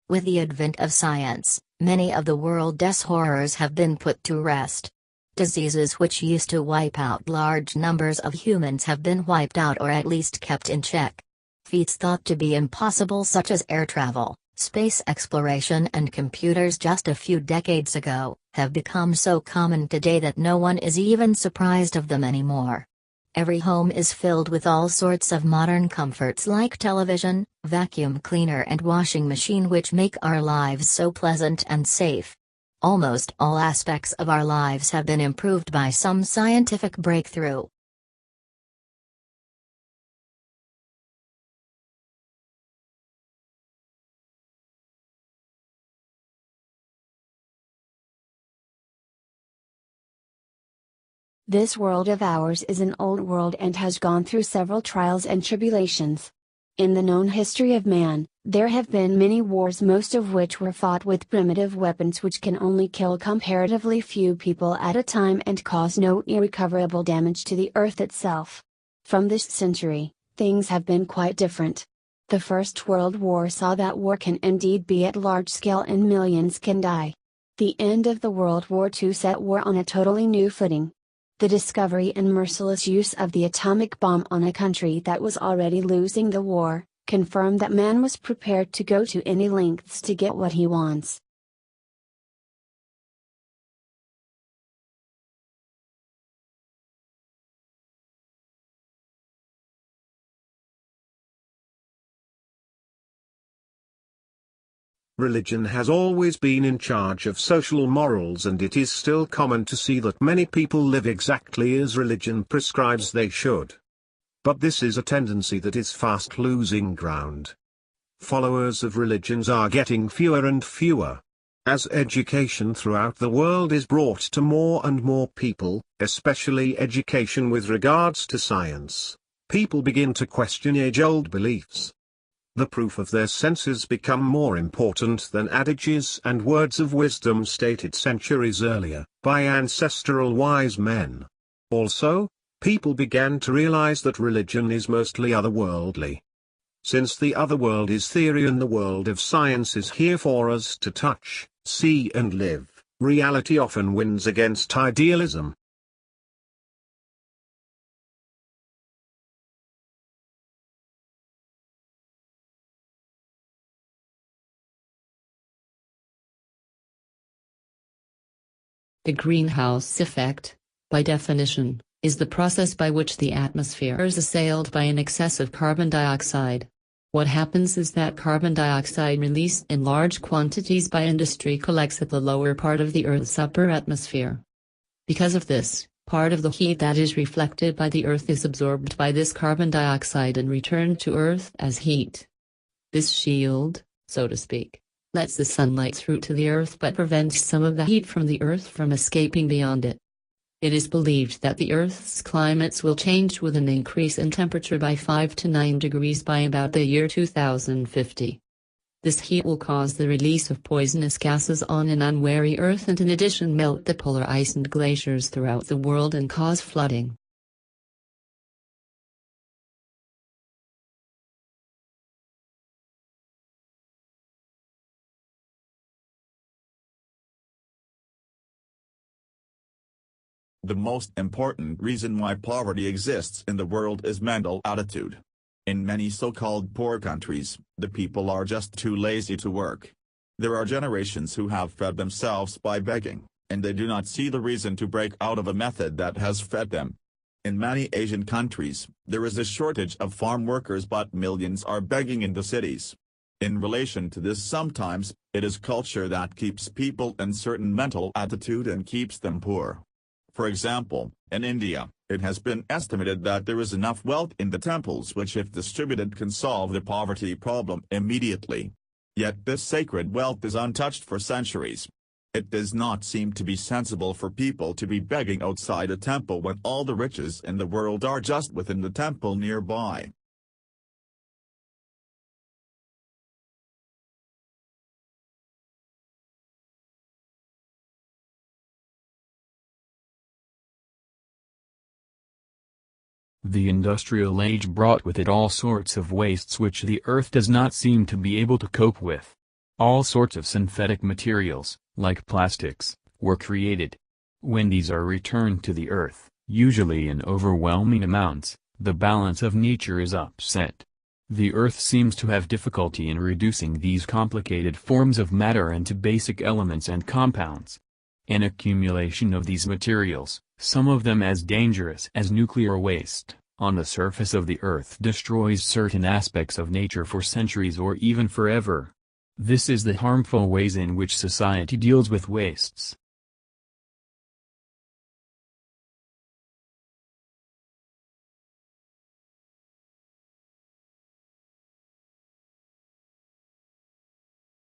With the advent of science, many of the world's horrors have been put to rest. Diseases which used to wipe out large numbers of humans have been wiped out or at least kept in check. Feats thought to be impossible such as air travel, space exploration and computers just a few decades ago, have become so common today that no one is even surprised of them anymore. Every home is filled with all sorts of modern comforts like television, vacuum cleaner and washing machine which make our lives so pleasant and safe. Almost all aspects of our lives have been improved by some scientific breakthrough. This world of ours is an old world and has gone through several trials and tribulations. In the known history of man, there have been many wars, most of which were fought with primitive weapons which can only kill comparatively few people at a time and cause no irrecoverable damage to the earth itself. From this century, things have been quite different. The First World War saw that war can indeed be at large scale and millions can die. The end of the World War II set war on a totally new footing. The discovery and merciless use of the atomic bomb on a country that was already losing the war, confirmed that man was prepared to go to any lengths to get what he wants. Religion has always been in charge of social morals, and it is still common to see that many people live exactly as religion prescribes they should. But this is a tendency that is fast losing ground. Followers of religions are getting fewer and fewer. As education throughout the world is brought to more and more people, especially education with regards to science, people begin to question age-old beliefs. The proof of their senses become more important than adages and words of wisdom stated centuries earlier by ancestral wise men. Also, people began to realize that religion is mostly otherworldly. Since the otherworld is theory and the world of science is here for us to touch, see and live, reality often wins against idealism. The greenhouse effect, by definition, is the process by which the atmosphere is assailed by an excess of carbon dioxide. What happens is that carbon dioxide released in large quantities by industry collects at the lower part of the Earth's upper atmosphere. Because of this, part of the heat that is reflected by the Earth is absorbed by this carbon dioxide and returned to Earth as heat. This shield, so to speak, lets the sunlight through to the Earth but prevents some of the heat from the Earth from escaping beyond it. It is believed that the Earth's climates will change with an increase in temperature by 5 to 9 degrees by about the year 2050. This heat will cause the release of poisonous gases on an unwary Earth and in addition melt the polar ice and glaciers throughout the world and cause flooding. The most important reason why poverty exists in the world is mental attitude. In many so-called poor countries, the people are just too lazy to work. There are generations who have fed themselves by begging, and they do not see the reason to break out of a method that has fed them. In many Asian countries, there is a shortage of farm workers but millions are begging in the cities. In relation to this, sometimes, it is culture that keeps people in certain mental attitude and keeps them poor. For example, in India, it has been estimated that there is enough wealth in the temples which if distributed can solve the poverty problem immediately. Yet this sacred wealth is untouched for centuries. It does not seem to be sensible for people to be begging outside a temple when all the riches in the world are just within the temple nearby. The industrial age brought with it all sorts of wastes which the earth does not seem to be able to cope with. All sorts of synthetic materials, like plastics, were created. When these are returned to the earth, usually in overwhelming amounts, the balance of nature is upset. The earth seems to have difficulty in reducing these complicated forms of matter into basic elements and compounds. An accumulation of these materials, some of them as dangerous as nuclear waste, on the surface of the earth destroys certain aspects of nature for centuries or even forever. This is the harmful ways in which society deals with wastes.